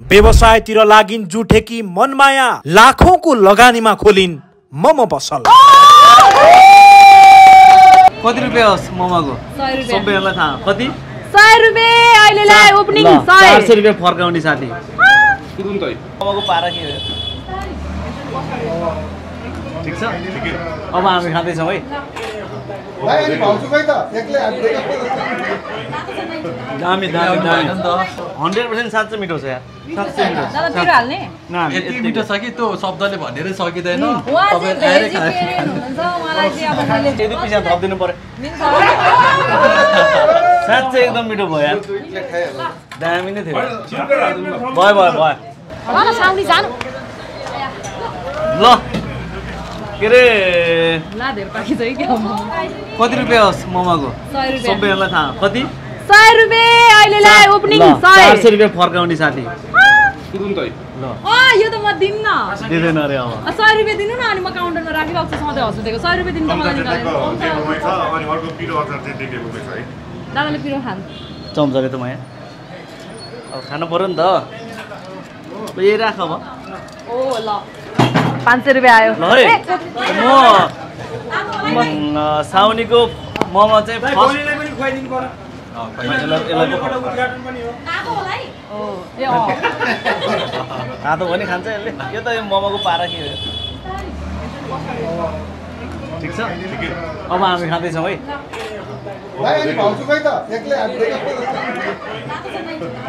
व्यवसायतिर लागिन् जुठेकी मनमाया लाखौंको लगानीमा खोलिन् मोमो पसल। कति रुपैयाँ होस् मोमोको? 100 रुपैयाँ। सबैलाई थाहा कति? 100 रुपैयाँ अहिले लाई ओपनिङ 100। 400 रुपैयाँ फर्काउने साथी। तुरुन्तै मोमोको पारा के हो? ठीक छ? अब हामी खाँदै छौं है। भाइ अनि भाउजू खै त एक्लै हातले दामी 100% साँच्चै मिठो छ यार। साँच्चै मिठो। दादा पिरो हाल्ने? यति मिठो छ कि त्यो शब्दले भनेरै सकिदैन। उहाँ चाहिँ भेजिटेरियन हुनुहुन्छ, उहाँलाई चाहिँ अब मैले यदि पिसा थप्दिनु पर्यो। साँच्चै एकदम मिठो भयो यार। दामी नै थियो। भयो। ल साउनी जानु। ल के रे ला धेर पाकी चाहिँ के हो कति रुपैयाँ होस् मोमोको? 100 रुपैयाँ। सबैलाई थाहा कति? 100 रुपैयाँ अहिले लाई ओपनिङ 100। 400 रुपैयाँ फर्काउने साथी। तुरुन्तै ल यो त म दिन्न। दिदैन रे अब। 100 रुपैयाँ दिनु न अनि म काउन्टरमा राखिराख्छु सधैँ हँसुदेको। 100 रुपैयाँ दिनु त मलाई निकाल्नु। अनि अर्को पिरो अचार चाहिँ देखेको छ है। दादाले पिरो खानु। चम्चाले त माया अब खानु पर्यो नि त। यही राख अब। ओ ल 500 रुपैयाँ आयो। ल है म साउनीको मोमो चाहिँ फर्स्ट तातो पनि खान्छ यसले। यो त यो मोमोको पारा के हो? ठिक छ? अब हामी खाँदै छौं है। भाइ अनि भाउजू खै त एक्लै हातले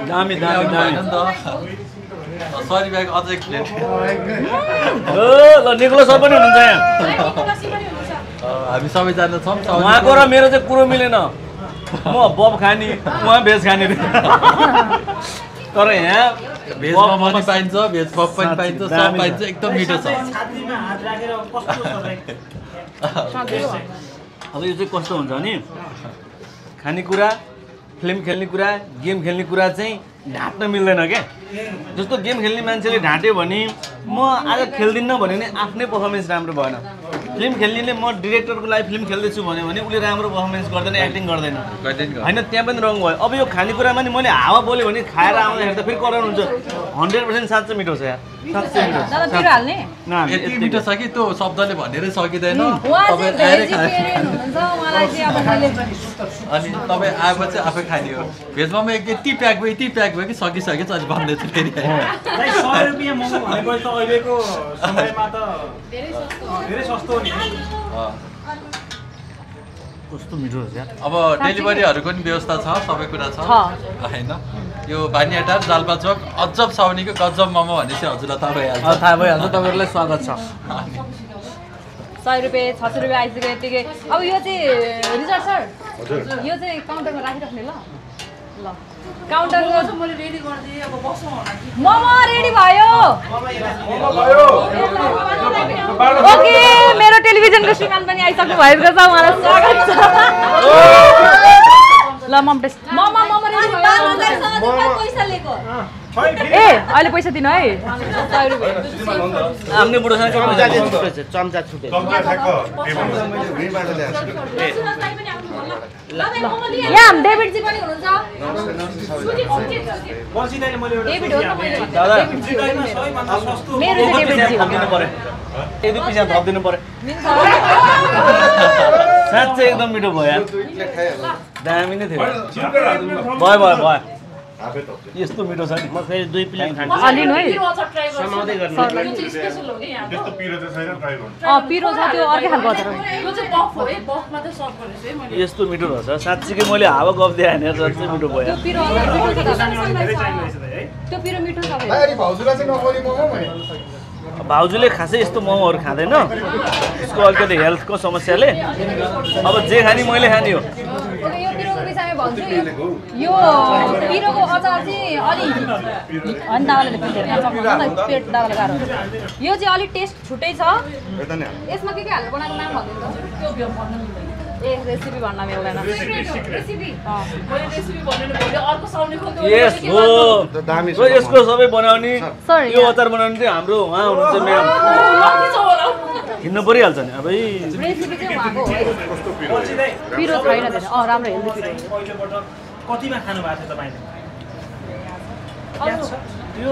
दामी 100 रुपैयाँको अझै एक प्लेट। ल निकोलस सर पनि हुनुहुन्छ यहाँ। हामी सबैजना छौँ। उहाँको र मेरो चाहिँ कुरो मिलेन। म बब खाने उहाँ भेज खाने। तर यहाँ भेज मोमो पनि पाइन्छ, भेज पप पनि पाइन्छ, सब पाइन्छ। एकदम मिठो छ। अब यो चाहिँ कस्तो हुन्छ नि खानेकुरा, फिल्म खेल्ने कुरा, गेम खेल्ने कुरा चाहिँ ढाँट्न मिल्दैन क्या। जस्तो गेम खेल्ने मान्छेले ढाँट्यो भने म आज खेल्दिनँ भने नि आफ्नै पर्फर्मेन्स राम्रो भएन। फिल्म खेल्नेले म डिरेक्टरको लागि फिल्म खेल्दैछु भने उसले राम्रो पर्फर्मेन्स गर्दैन, एक्टिङ गर्दैन होइन। त्यहाँ पनि रङ भयो। अब यो खानेकुरामा नि मैले हावा बोल्यो भने खाएर आउँदाखेरि त फेरि कराउनु हुन्छ। 100% साँच्चै मिठो छ यार। साँच्चै मिठो। दादा पिरो हाल्ने? यति मिठो छ कि त्यो शब्दले भनेरै सकिँदैन। उहाँ चाहिँ भेजिटेरियन हुनुहुन्छ, उहाँलाई चाहिँ अब मैले अनि तपाईँ आएपछि आफै खाने हो। भेज मोमो यति प्याक भयो कि सकिसकेछ। अनि भन्दै छु फेरि 100 रुपैयाँ मोमो भनेपछि त अहिलेको समयमा त धेरै सस्तो हो नि। कस्तो मिठो छ यार। अब डेलिभरीहरूको पनि व्यवस्था छ, सबै कुरा छ होइन। यो बानियाटार जाल्पा चोक अजब साउनीको गजब मोमो भनेपछि हजुरलाई थाहा भइहाल्छ। थाहा भइहाल्छ। तपाईँहरूलाई स्वागत छ। 100 रुपैयाँ 600 रुपैयाँ आइसक्यो यतिकै। अब यो चाहिँ रिजर्भ सर यो चाहिँ काउन्टरमा राखिराख्ने ल ल काउन्टरमा मैले रेडी गरिदिएँ। अब बसौँ मोमो रेडी भयो। ओके मेरो टेलिभिजनको श्रीमान पनि आइसक्नु भएको छ। उहाँलाई स्वागत छ। ल मम टेस्ट मोमो रेडी भयो। पैसा लिएको ए अहिले पैसा दिनु है। 100 रुपैयाँ आम्ने बुढोसँग चम्चा छुटे। यहाँ डेभिडजी पनि हुनुहुन्छ। डेभिड हो त मैले। दादा मेरो चाहिँ डेभिडजी हो। थपिदिनु पर्यो। यदि पिसा थपिदिनु पर्यो। साँच्चै एकदम मिठो भयो यार। दामी नै थियो। भयो। यस्तो मिठो छ नि म फेरि 2 प्लेट खान्छु। अलिनु है समाउँदै गर्नु। त्यस्तो पिरो चाहिँ छैन, ट्राई गर्नु। पिरो छ त्यो अर्कै खालको अचार हो। यस्तो मिठो रहेछ साँच्चीकै। मैले हावा गफ दिएँ होइन साँच्चै मिठो भयो। त्यो पिरो अचार मिठो छ दादा। त्यो पिरो मिठो छ भाइ अनि भाउजूलाई चाहिँ नखोली मोमो भने भाउजूले खासै यस्तो मोमोहरू खाँदैन। उसको अलिकति हेल्थको समस्याले अब जे खाने मैले खाने हो। यो पिरोको विषयमा भन्छु यो पिरोको अचार चाहिँ अलि अनि दादाले पेट पेट दादाले गाह्रो। यो चाहिँ अलिक टेस्ट छुट्टै छ। यसमा के हालेर बनाएको नाम भन्नु त? ए रेसिपी भन्न मिल्दैन। यसको सबै बनाउने यो अचार बनाउने चाहिँ हाम्रो उहाँ हुनुहुन्छ म्याम। हिँड्नु परिहाल्छ नि अब रेसिपी चाहिँ उहाँको हो। पिरो छैन धेरै राम्रो हेल्दी पिरो। कतिमा खानु भएको थियो तपाईँले? त्यो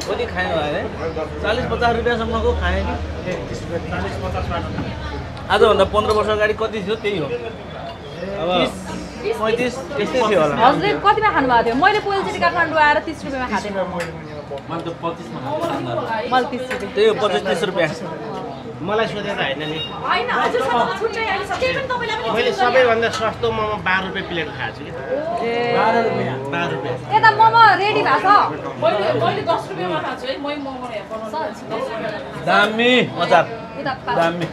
कति खायो अरे 40-50 रुपियाँसम्मको खाएँ नि 40-50 आजभन्दा 15 वर्ष अगाडि कति थियो त्यही हो अब 30-35 त्यस्तै थियो होला हजुरले कतिमा खानुभएको थियो मैले पहिलोचोटि काठमाडौँ आएर 30 रुपियाँमा खाँदैन मैले त 25 मा खाएको मैले 30 रुपियाँ त्यही हो 25-30 रुपियाँ मलाई सोधेर होइन नि होइन हजुरसँग छुट्टै अहिले त्यही पनि तपाईँलाई पनि मैले सबैभन्दा सस्तो मोमो 12 रुपियाँ प्लेट खाएको छु कि 12 रुपियाँ यता मोमो रेडी भएको मैले 10 रुपियाँमा खाएको छु है मै मोमो यहाँ बनाउँछु दामी मजा यता दामी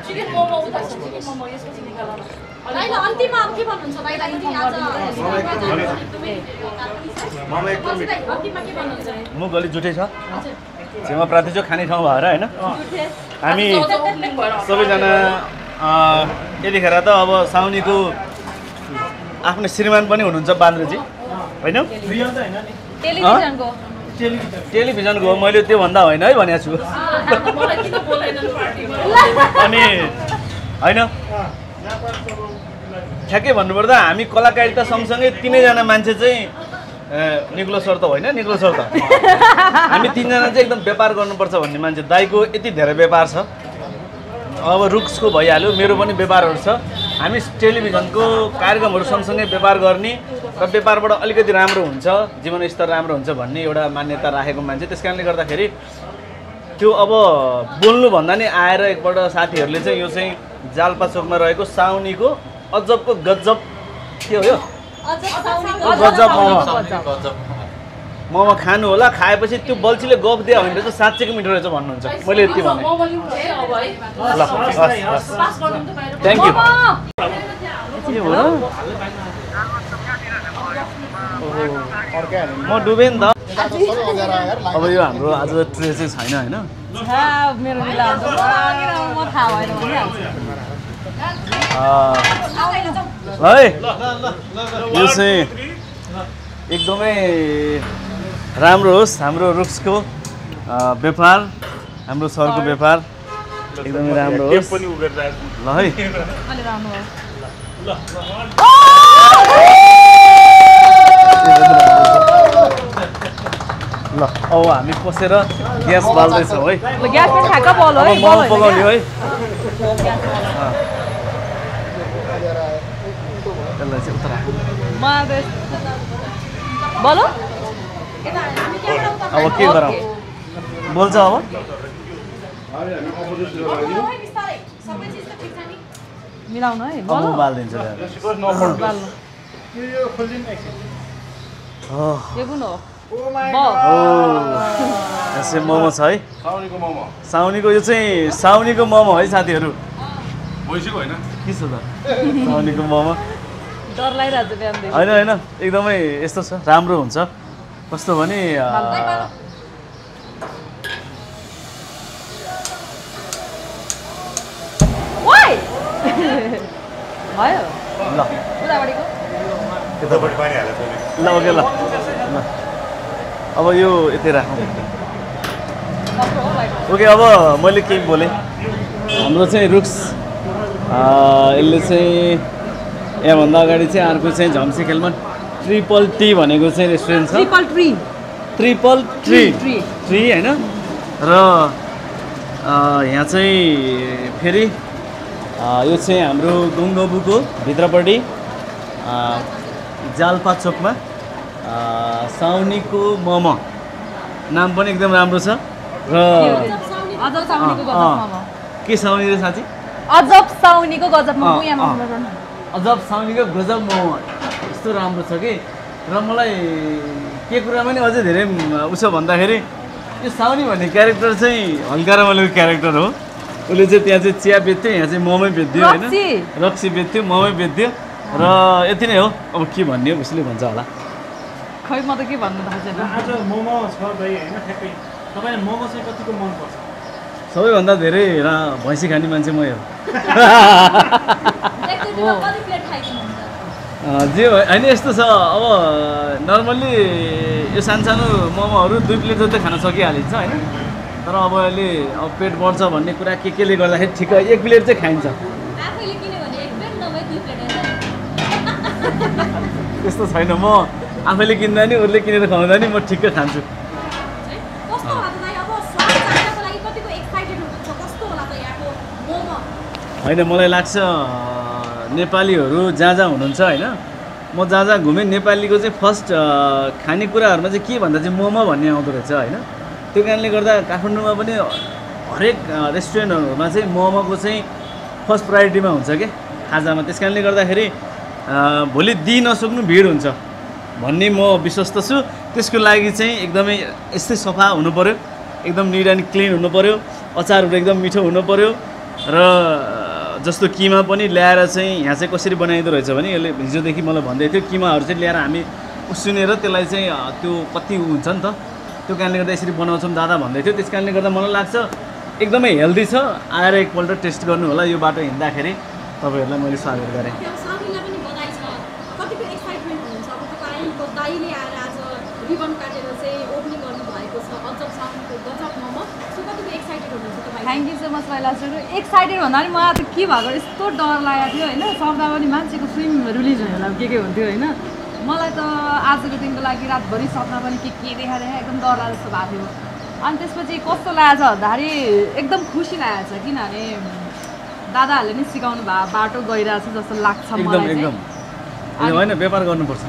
चिकन मोमो उता छ चिकन मोमो यसपछि निकाल्नु दाइले अन्तिममा अब के भन्नुहुन्छ दाइलाई एकदमै अन्तिममा के भन्नुहुन्छ मुख अलि जुठै छ छेउमा प्रार्थी खाने ठाउँ भएर होइन हामी सबैजना यतिखेर त अब साउनीको आफ्नो श्रीमान पनि हुनुहुन्छ बान्द्रेजी होइन टेलिभिजनको टेलिभिजनको हो मैले त्योभन्दा होइन है भनेको छु मलाई किन बोलाएनन् पार्टीमा अनि होइन ठ्याक्कै भन्नुपर्दा हामी कलाकारिता सँगसँगै तिनैजना मान्छे चाहिँ निक्लो सर त होइन निक्लो सर त हामी तिनजना चाहिँ एकदम व्यापार गर्नुपर्छ भन्ने मान्छे दाइको यति धेरै व्यापार छ अब रुक्सको भइहाल्यो मेरो पनि व्यापारहरू छ हामी टेलिभिजनको कार्यक्रमहरू सँगसँगै व्यापार गर्ने र व्यापारबाट अलिकति राम्रो हुन्छ जीवनस्तर राम्रो हुन्छ भन्ने एउटा मान्यता राखेको मान्छे त्यस कारणले गर्दाखेरि त्यो अब बोल्नुभन्दा नि आएर एकपल्ट साथीहरूले चाहिँ यो चाहिँ जाल्पा चोकमा रहेको साउनीको अजबको गजब के हो यो गजब मोमो खानु होला खाएपछि त्यो बल्छीले गफ दियो भने चाहिँ साँच्चैको मिठो रहेछ भन्नुहुन्छ मैले यति भने मोमो लिनु है अब है ल पास गर्नु त बाहिर थ्याङ्क यू के हो र म डुबेँ नि त अब यो हाम्रो आज ट्रे चाहिँ छैन होइन मेरो मिला हुन्छ म थाहा भएन भनिहाल्छु है यो चाहिँ एकदमै राम्रो होस् हाम्रो रुक्सको व्यापार हाम्रो सरको व्यापार एकदमै राम्रो होस् ल है अलि राम्रो हो ल अब हामी पसेर ग्यास बाल्दैछौँ है ल ग्यास पनि ठ्याक्क बल है मोमो पकाउने है त्यसलाई चाहिँ उता राख बोलो अब के गरौँ बोल्छ अब मिलाउनु है अब बोलो म बालिदिन्छु बाल्नु यो कुन हो यसै मोमो छ है साउनीको यो चाहिँ साउनीको मोमो है साथीहरू भइसक्यो होइन के छ त साउनीको मोमो डर लागिरहेको छ बिहानदेखि होइन होइन एकदमै यस्तो छ राम्रो हुन्छ कस्तो भने भयो ल उतापट्टिको यतापट्टि पानी हालेको छ ल ओके ल अब यो यति राखौँ ओके अब मैले केही बोलेँ हाम्रो चाहिँ रुक्स यसले चाहिँ यहाँभन्दा अगाडि चाहिँ अर्को चाहिँ झम्सी खेलमा ट्रिपल टी भनेको चाहिँ रेस्टुरेन्ट छ ट्रिपल ट्री होइन र यहाँ चाहिँ फेरि यो चाहिँ हाम्रो गुङ्गबुको भित्रपट्टि जाल्पा चोकमा साउनीको मोमो नाम पनि एकदम राम्रो छ र अजब साउनीको गजब मोमो के साउनी रे साथी अजब साउनीको गजब मोमो यहाँ अजब साउनीको गजब मोमो यस्तो राम्रो छ कि र मलाई के कुरामा नि अझै धेरै उसो भन्दाखेरि यो साउनी भन्ने क्यारेक्टर चाहिँ हल्का रमाइलो क्यारेक्टर हो उसले चाहिँ त्यहाँ चाहिँ चिया बेच्थ्यो यहाँ चाहिँ मोमै बेच्थ्यो होइन रक्सी बेच्थ्यो मोमै बेच्थ्यो र यति नै हो अब के भन्ने हो उसले भन्छ होला खै म त के भन्नु थाहा छैन आज मोमो छ भाइ होइन ठ्याक्कै तपाईँलाई मोमो चाहिँ कतिको मनपर्छ सबैभन्दा धेरै भैँसी खाने मान्छे मै हो जे होइन यस्तो छ अब नर्मल्ली यो सानो मोमोहरू 2 प्लेट जति खान सकिहालिन्छ होइन तर अब अहिले अब पेट बढ्छ भन्ने कुरा केले गर्दाखेरि ठिक 1 प्लेट चाहिँ खाइन्छ त्यस्तो छैन म आफैले किन्दा नि उसले किनेर खुवाउँदा नि म ठिक्क खान्छु। कस्तो होला त दाइ अब स्वाद जान्नको लागि कतिको एक्साइटेड हुनुहुन्छ कस्तो होला त यहाँको मोमो होइन मलाई लाग्छ नेपालीहरू जहाँ जहाँ हुनुहुन्छ होइन म जहाँ जहाँ घुमेँ नेपालीको चाहिँ फर्स्ट खानेकुराहरूमा चाहिँ के भन्दा चाहिँ मोमो भन्ने आउँदो रहेछ होइन त्यो कारणले गर्दा काठमाडौँमा पनि हरेक रेस्टुरेन्टहरूमा चाहिँ मोमोको चाहिँ फर्स्ट प्रायोरिटीमा हुन्छ क्या खाजामा। त्यस कारणले गर्दाखेरि भोलि दिइ नसक्नु भिड हुन्छ भन्ने म विश्वस्त छु। त्यसको लागि चाहिँ एकदमै यस्तै सफा हुनु पऱ्यो, एकदम निट एन्ड क्लिन हुनु पऱ्यो, अचारहरू एकदम मिठो हुनु पऱ्यो र जस्तो किमा पनि ल्याएर चाहिँ यहाँ चाहिँ कसरी बनाइदो रहेछ भने यसले हिजोदेखि मलाई भन्दै थियो किमाहरू चाहिँ ल्याएर हामी उसिनेर त्यसलाई चाहिँ त्यो कति हुन्छ नि त त्यो कारणले गर्दा यसरी बनाउँछौँ दादा भन्दै थियो। त्यस कारणले गर्दा मलाई लाग्छ एकदमै हेल्दी छ। आएर एकपल्ट टेस्ट गर्नु होला यो बाटो हिँड्दाखेरि तपाईँहरूलाई मैले स्वागत गरेँ। साथीलाई पनि बधाई छ कतिको एक्साइटमेन्ट हुनुहुन्छ अब तपाईँको दाइले आएर आज रिबन काटेर चाहिँ ओपनिङ गर्नु भएको छ अजब साउन्डको गजब मोमो सो कतिको एक्साइटेड हुनुहुन्छ तपाईँ? थ्याङ्क यू सो मच कैलाशहरू। एक्साइटेड भन्दा पनि मलाई त के भएको यस्तो डर लागेको थियो होइन सक्दा पनि मान्छेको फिल्म रिलिज हुने होला के हुन्थ्यो होइन मलाई त आजको दिनको लागि रातभरि सपना पनि के देखाएर एकदम डर लाग्यो जस्तो भएको थियो। अनि त्यसपछि कस्तो लागेको छ भन्दाखेरि एकदम खुसी लागेको छ किनभने दादाहरूले नि सिकाउनु भएको बाटो गइरहेको छ जस्तो लाग्छ मलाई एकदम होइन व्यापार गर्नुपर्छ।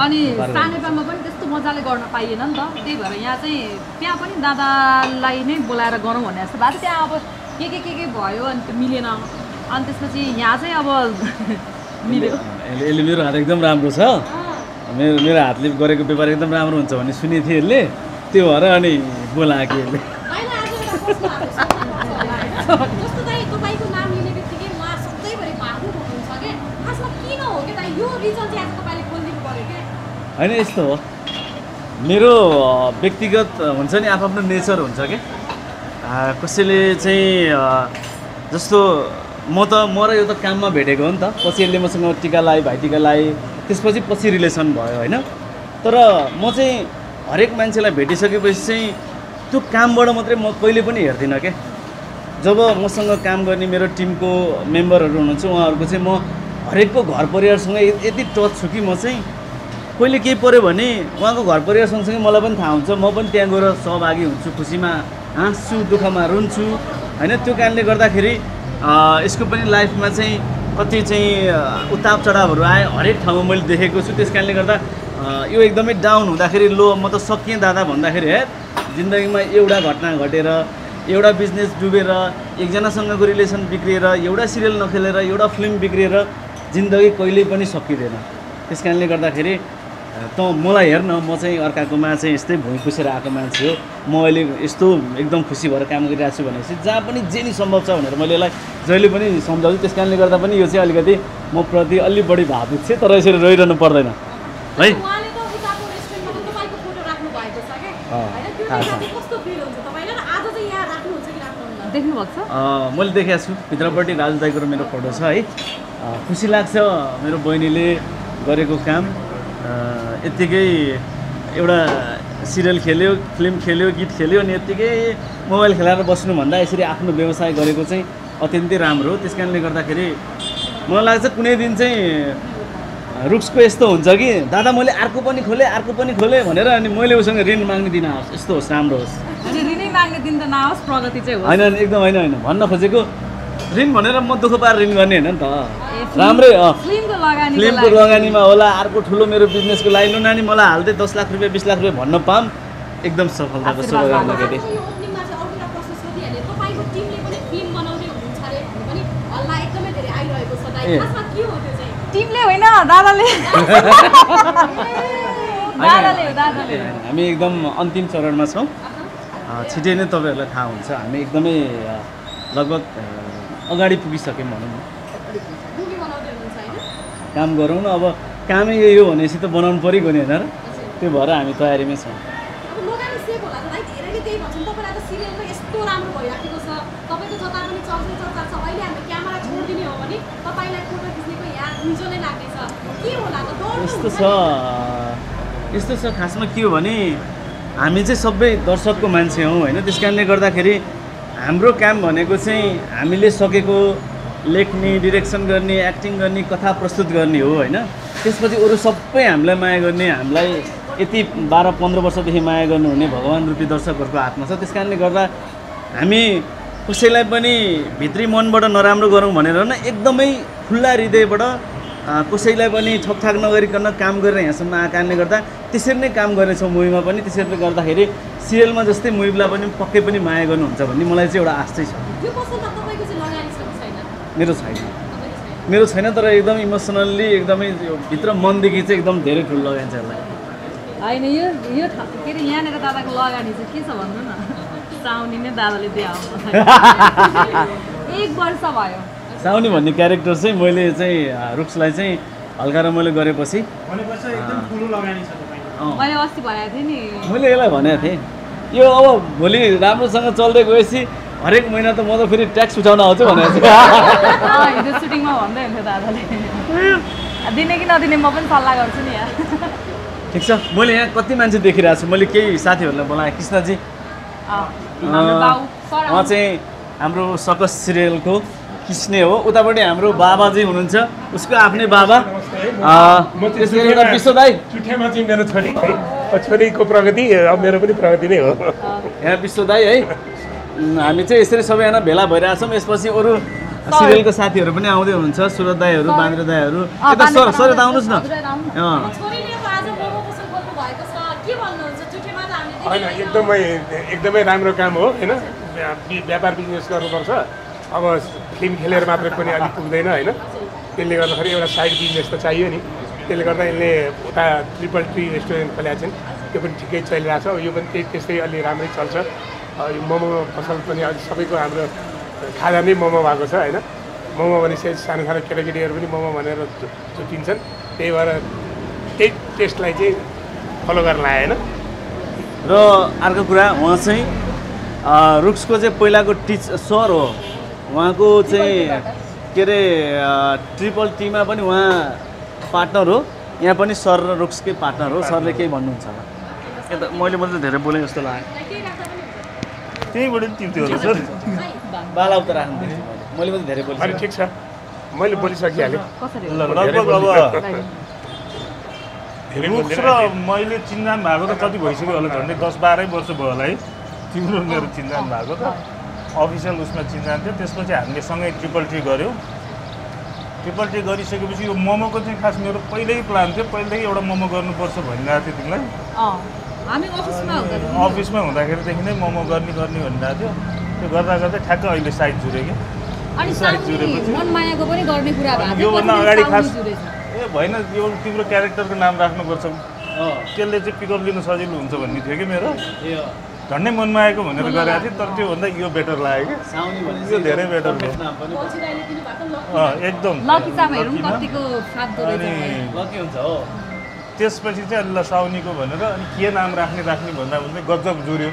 अनि सानेपामा पनि त्यस्तो मजाले गर्न पाइएन नि त त्यही भएर यहाँ चाहिँ त्यहाँ पनि दादालाई नै बोलाएर गरौँ भन्ने जस्तो भएको थियो। त्यहाँ अब के भयो अनि त्यो मिलेन अनि त्यसपछि यहाँ चाहिँ अब मिल्यो। यसले मेरो हात एकदम राम्रो छ मेरो हातले गरेको व्यापार एकदम राम्रो हुन्छ भन्ने सुनेको थिएँ यसले त्यो भएर अनि बोलाएको यसले। जस्तो दाइ तपाईँको नाम लिने बित्तिकै उहाँ सधैँभरि भावुक हुनुहुन्छ कि खासमा किन हो कि दाइ यो रिजन चाहिँ आज तपाईँले खोलिदिनु पऱ्यो कि होइन यस्तो हो मेरो व्यक्तिगत हुन्छ नि आफ्नो नेचर हुन्छ कि कसैले चाहिँ जस्तो म र यो त काममा भेटेको हो नि त पछि यसले मसँग टिका लगाए भाइटिका लगाए त्यसपछि रिलेसन भयो होइन। तर म चाहिँ हरेक मान्छेलाई भेटिसकेपछि चाहिँ त्यो कामबाट मात्रै म कहिले पनि हेर्दिनँ क्या। जब मसँग काम गर्ने मेरो टिमको मेम्बरहरू हुनुहुन्छ उहाँहरूको चाहिँ म हरेकको घर परिवारसँग यति टच छु कि म चाहिँ कहिले केही पऱ्यो भने उहाँको घर परिवार सँगसँगै मलाई पनि थाहा हुन्छ म पनि त्यहाँ गएर सहभागी हुन्छु खुसीमा हाँस्छु दुःखमा रुन्छु होइन। त्यो कारणले गर्दाखेरि यसको पनि लाइफमा चाहिँ कति चाहिँ उताप चढावहरू आए हरेक ठाउँमा मैले देखेको छु। त्यस कारणले गर्दा यो एकदमै डाउन हुँदाखेरि लो म त सकिएँ दादा भन्दाखेरि हे जिन्दगीमा एउटा घटना घटेर एउटा बिजनेस डुबेर एकजनासँगको रिलेसन बिग्रिएर एउटा सिरियल नखेलेर एउटा फिल्म बिग्रिएर जिन्दगी कहिल्यै पनि सकिँदैन। त्यस कारणले गर्दाखेरि त मलाई हेर्न म चाहिँ अर्काकोमा चाहिँ यस्तै भुइँ पुसेर आएको मान्छे हो। म अहिले यस्तो एकदम खुसी भएर काम गरिरहेको छु भनेपछि जहाँ पनि जे नि सम्भव छ भनेर मैले यसलाई जहिले पनि सम्झाउँछु। त्यस कारणले गर्दा पनि यो चाहिँ अलिकति म प्रति अलि बढी भावुक छ तर यसरी रहिरहनु पर्दैन है। उहाँले त उताको रेस्टुरेन्टमा पनि तपाईँको फोटो राख्नु भएको छ क्या होइन त्यो चाहिँ कस्तो फिल हुन्छ तपाईँले र आज चाहिँ यहाँ राख्नुहुन्छ कि राख्नुहुन्न देख्नु भएको छ मैले देखेको छु भित्रपट्टि राजु दाइको मेरो फोटो छ है। खुसी लाग्छ मेरो बहिनीले गरेको काम यत्तिकै एउटा सिरियल खेल्यो फिल्म खेल्यो गीत खेल्यो अनि यत्तिकै मोबाइल खेलाएर बस्नुभन्दा यसरी आफ्नो व्यवसाय गरेको चाहिँ अत्यन्तै राम्रो हो। त्यस कारणले गर्दाखेरि मलाई लाग्छ कुनै दिन चाहिँ रुक्सको यस्तो हुन्छ कि दादा मैले अर्को पनि खोलेँ भनेर अनि मैले उसँग ऋण माग्ने दिन आओस् यस्तो होस् राम्रो होस्। ऋणै माग्ने दिन त नआओस् प्रगति चाहिँ होइन एकदम होइन भन्न खोजेको ऋण भनेर म दुःख पाएर ऋण गर्ने होइन नि त राम्रै फिल्मको लगानीमा होला अर्को ठुलो मेरो बिजनेसको लागि लु नानी मलाई हाल्दै 10 लाख रुपियाँ 20 लाख रुपियाँ भन्न पाऊँ एकदम सफलताको शुभकामना गरे। टिमले होइन दादाले हामी एकदम अन्तिम चरणमा छौँ छिटै नै तपाईँहरूलाई थाहा हुन्छ हामी एकदमै लगभग अगाडि पुगिसक्यौँ भनौँ न काम गरौँ न अब कामै यही हो भनेपछि त बनाउनु पऱ्यो नि होइन र त्यो भएर हामी तयारीमै छौँ। यस्तो छ खासमा के हो भने हामी चाहिँ सबै दर्शकको मान्छे हौँ होइन। त्यस कारणले गर्दाखेरि हाम्रो काम भनेको चाहिँ हामीले सकेको लेख्ने डिरेक्सन गर्ने एक्टिङ गर्ने कथा प्रस्तुत गर्ने हो होइन। त्यसपछि अरू सबै हामीलाई माया गर्ने, हामीलाई यति 12-15 वर्षदेखि माया गर्नुहुने भगवान् रूपी दर्शकहरूको हातमा छ। त्यस कारणले गर्दा हामी कसैलाई पनि भित्री मनबाट नराम्रो गरौँ भनेर न, एकदमै खुल्ला हृदयबाट कसैलाई पनि ठकठाक नगरिकन काम गरेर यहाँसम्म आएको कारणले गर्दा त्यसरी नै काम गर्नेछौँ मुभीमा पनि। त्यसैले गर्दाखेरि सिरियलमा जस्तै मुभीलाई पनि पक्कै पनि माया गर्नुहुन्छ भन्ने मलाई चाहिँ एउटा आश चाहिँ छ। मेरो छैन, तर एकदम इमोसनल्ली एकदमै भित्र मनदेखि चाहिँ एकदम धेरै ठुलो लगाइन्छ यसलाई। होइन यो के अरे यहाँनिर दादाको लगानी चाहिँ के छ भन्नु न, साउनी नै दादाले दियो 1 वर्ष भयो। साउनी भन्ने क्यारेक्टर चाहिँ मैले चाहिँ रुक्सलाई चाहिँ हल्का रमाइलो गरेपछि मैले अस्ति भनेको थिएँ नि, मैले यसलाई भनेको थिएँ यो अब भोलि राम्रोसँग चल्दै गएपछि हरेक महिना त म त फेरि ट्याक्स उठाउन आउँछु भनेको थिएँ। हिजो सुटिङमा भन्दै हुन्थ्यो दादाले, दिने कि नदिने म पनि सल्लाह गर्छु नि यहाँ। ठिक छ, मैले यहाँ कति मान्छे देखिरहेको छु। मैले केही साथीहरूलाई बोलाएँ, कृष्णजी उहाँ चाहिँ हाम्रो सकस सिरियलको कृष्ण हो, उतापट्टि हाम्रो बाबाजी हुनुहुन्छ, उसको आफ्नै बाबा विश्व दाई। चुठेमा चाहिँ मेरो छोरीको प्रगति, अब मेरो पनि प्रगति नै हो। यहाँ विश्व दाई है, हामी चाहिँ यसरी सबैजना भेला भइरहेछौँ। यसपछि अरू सिरियलको साथीहरू पनि आउँदै हुनुहुन्छ, सुरत दाईहरू, बान्द्रे दाईहरू। यता सर यता आउनुहोस् न। होइन, एकदमै राम्रो काम हो होइन। व्यापार बिजनेस गर्नुपर्छ। अब फिल्म खेलेर मात्रै पनि अलिक पुग्दैन होइन। त्यसले गर्दाखेरि एउटा साइड बिजनेस त चाहियो नि। त्यसले गर्दा यसले उता ट्रिपल ट्री रेस्टुरेन्ट खोलेको छन्, त्यो पनि ठिकै चलिरहेछ। यो पनि त्यस्तै अलि राम्रै चल्छ। यो मोमो पसल पनि अहिले सबैको हाम्रो खाजा नै मोमो भएको छ होइन। मोमो भनेपछि सानो सानो केटाकेटीहरू पनि मोमो भनेर छुट्टिन्छन्। त्यही भएर त्यही टेस्टलाई चाहिँ फलो गर्न आयो होइन। र अर्को कुरा, उहाँ चाहिँ रुक्सको चाहिँ पहिलाको सर हो। उहाँको चाहिँ के अरे ट्रिपल टीमा पनि उहाँ पार्टनर हो, यहाँ पनि सर र रुक्सकै पार्टनर हो। सरले केही भन्नुहुन्छ होला? यता मैले मात्रै धेरै बोलेँ जस्तो लाग्यो। त्यहीँबाट तिर्थ्यो होला सर। बाला उता राख्नु मैले मात्रै धेरै बोलेँ। अनि ठिक छ, मैले बोलिसकिहालेँ। लगभग अब रुक्स र मैले चिन्जान भएको त कति भइसक्यो होला, झन्डै 10-12 वर्ष भयो होला है तिम्रो मेरो चिन्जान भएको त। अफिसियल उसमा चिन्जान थियो। त्यसपछि हामीले सँगै ट्रिपल टी गऱ्यौँ। ट्रिपल टी गरिसकेपछि यो मोमोको चाहिँ खास मेरो पहिल्यै प्लान थियो। पहिल्यै एउटा मोमो गर्नुपर्छ भनिरहेको थियो तिमीलाई। अफिसमा हुँदाखेरिदेखि नै मोमो गर्ने भनिरहेको थियो। त्यो गर्दा गर्दै ठ्याक्क अहिले साइड जुऱ्यो कि। साइड जुरेपछि योभन्दा अगाडि खास भएन, यो तिम्रो क्यारेक्टरको नाम राख्नुपर्छ, त्यसले चाहिँ पिकअप लिनु सजिलो हुन्छ भन्ने थियो कि मेरो। झन्डै मनमा आएको भनेर गरेको थिएँ, तर त्योभन्दा यो बेटर लाग्यो कि। यो धेरै बेटर भयो एकदम। त्यसपछि चाहिँ ल साउनीको भनेर अनि के नाम राख्ने भन्दा भन्दै गजब जुर्यो।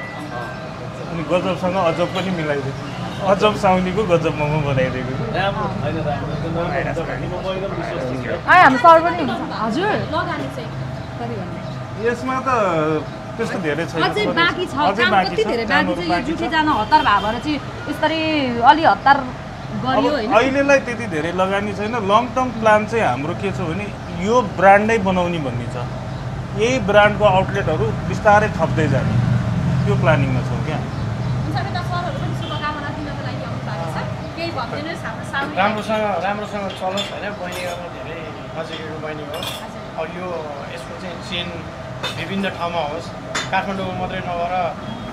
अनि गजबसँग अजब पनि मिलाइदियो। अजब साउनीको गजब मोमो बनाइदिएको। यसमा त त्यस्तो धेरै छैन, अझै बाँकी छ, काम कति धेरै बाँकी छ। यो जुठी जान हतार भयो भने चाहिँ यसरी अलि हतार गरियो हैन। अहिलेलाई त्यति धेरै लगानी छैन। लङ टर्म प्लान चाहिँ हाम्रो के छ भने यो ब्रान्डै बनाउने भन्ने छ। यही ब्रान्डको आउटलेटहरू बिस्तारै थप्दै जाने, त्यो प्लानिङमा छौँ क्या। राम्रोसँग चलोस् होइन। बहिनी अब धेरै नजिकैको बहिनी हो। अब यो यसको चाहिँ चेन विभिन्न ठाउँमा होस्, काठमाडौँमा मात्रै नभएर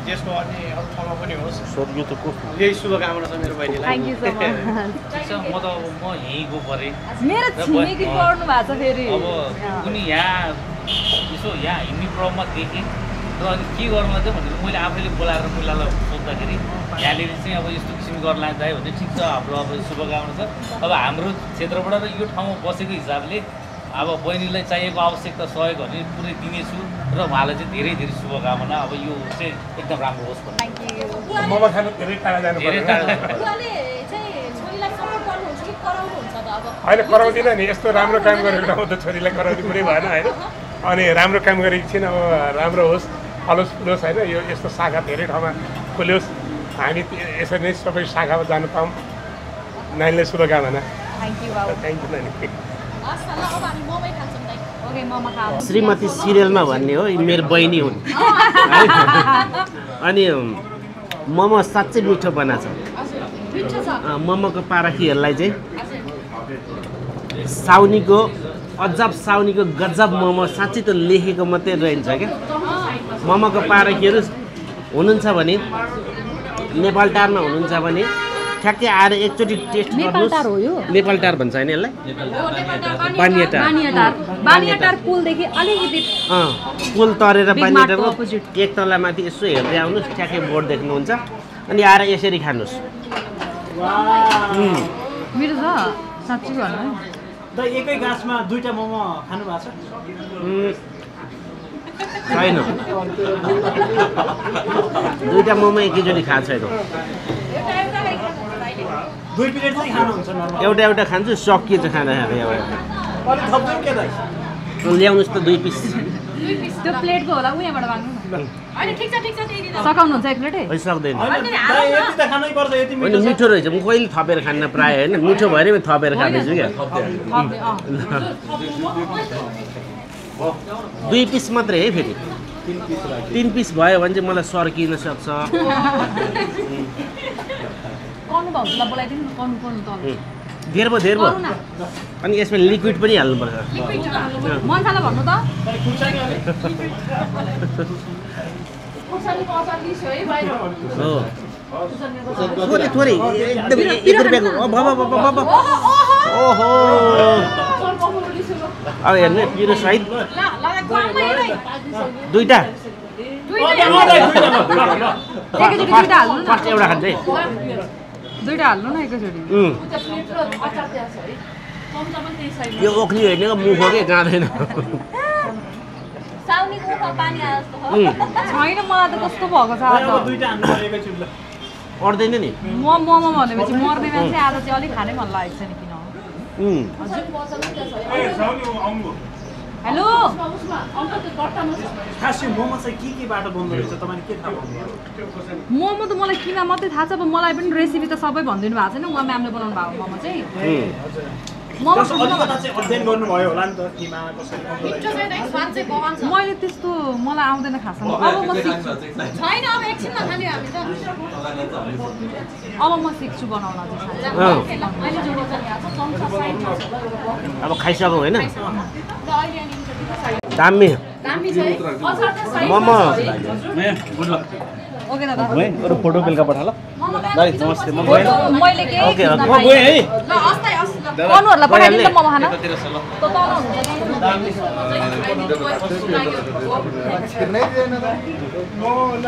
देशको अन्य अरू ठाउँमा पनि होस्। यही शुभकामना छ मेरो बहिनीलाई। Thank you so much. म यहीँको परेँ, मेरो छिमेकी पढ्नु भएको छ फेरि। अब उनी यहाँ यसो यहाँ हिँड्ने क्रममा देखेँ र अनि के गर्नु चाहिँ भनेर मैले आफैले बोलाएर पहिलालाई सोद्धाखेरि यहाँनिर चाहिँ अब यस्तो किसिम गर्न लाग्दा भने ठिक छ, हाम्रो अब शुभकामना छ। अब हाम्रो क्षेत्रबाट र यो ठाउँमा बसेको हिसाबले अब बहिनीलाई चाहिएको आवश्यकता सहयोग भने पुरै दिनेछु र उहाँलाई चाहिँ धेरै धेरै शुभकामना। अब यो चाहिँ एकदम राम्रो होस् भन्ने। मोमो खानु धेरै टाढा जानु धेरै टाढा होइन, कराउँदिनँ नि। यस्तो राम्रो काम गरेको ठाउँ त छोरीलाई कराउने कुरै भएन होइन। अनि राम्रो काम गरेको छिन्, अब राम्रो होस्, फलोस् फुलोस् होइन। यो यस्तो शाखा धेरै ठाउँमा खोलियोस्, हामी यसरी नै सबै शाखामा जानु पाऊँ। नानीलाई शुभकामना। थ्याङ्क यू बाबु। थ्याङ्क यू नानी। ओके मोमो खाऊ श्रीमती सिरियलमा भन्ने हो मेरो बहिनी हुन् अनि मोमो साँच्चै मिठो बनाएको छ मोमोको पारखीहरूलाई चाहिँ साउनीको गजब मोमो साँच्चै त लेखेको मात्रै रहन्छ क्या मोमोको पारखीहरू हुनुहुन्छ भने नेपालटारमा हुनुहुन्छ भने ठ्याक्कै आएर एकचोटि टेस्ट गर्नुहोस् नेपालटार भन्छ होइन यसलाई बानियाटार पुलदेखि अलिकति पुल तरेर बानियाटारको एक तला माथि यसो हेर्दै आउनुहोस् ठ्याक्कै बोर्ड देख्नुहुन्छ अनि आएर यसरी खानुहोस् मेरो छ साँच्चै भन्नु एकै गाँसमा 2टा मोमो खानु भएको छ छैन 2टा मोमो एकैचोटि खाएको छैन 2 प्लेट चाहिँ खानुहुन्छ नर्मल एउटा खान्छु सकिन्छ खाँदा खाँदै अलि थप्दै के दाइ ल्याउनुहोस् त 2 पिस त्यो प्लेटको होला उहाँबाट माग्नु हैन ठिक छ त्यही दिदा सकाउनुहुन्छ एक प्लेटै है सक्दैन यति त खानै पर्छ यति होइन मिठो रहेछ म कहिले थपेर खान्न प्राय होइन मिठो भएर म थपेर खाँदैछु क्या 2 पिस मात्रै है फेरि 3 पिस भयो भने चाहिँ मलाई सर्किन सक्छ कनु भाउजूलाई बोलाइदिनु कनु त धेर भयो अनि यसमा लिक्विड पनि हाल्नुपर्छ मसाला भन्नु त हो थोरै एकदम 1 रुपियाँको ओहो अब हेर्नु पिरो सहित 2टा फर्स्ट एउटा खान्छ है 2टा हाल्नु न एकैचोटि यो ओख्ली होइन मुखो के जाँदैन छैन मलाई त कस्तो भएको छ आज 2टा हान्नु पर्यो एकैचोटि ल अड्दैन नि मोमो भनेपछि मर्ने मान्छे आज चाहिँ अलिक खानै मन लागेको छ नि किन हेलो खास यो मोमो चाहिँ के बाटो बन्द रहेछ तपाईँले के थाहा पाउनुभयो मोमो त मलाई किन मात्रै थाहा छ अब मलाई पनि रेसिपी त सबै भनिदिनु भएको छैन उहाँ म्यामले बनाउनु भएको मोमो चाहिँ मोमो अलिकता चाहिँ अध्ययन गर्नुभयो होला नि त किमा कसरी मैले त्यस्तो मलाई आउँदैन खासमा अब म सिक्छु छैन अब एकछिनमा खाने हामी त अब म सिक्छु बनाउन अब खाइसकौँ होइन दामी मोमो ओके दादा अरू फोटो बेलुका पठाल दाइ नमस्ते म गएँ मैले के ओके म गएँ है ल अस्ताइ कनुहरुलाई पठाइदिनु त मोमो खान त तल हुन्छ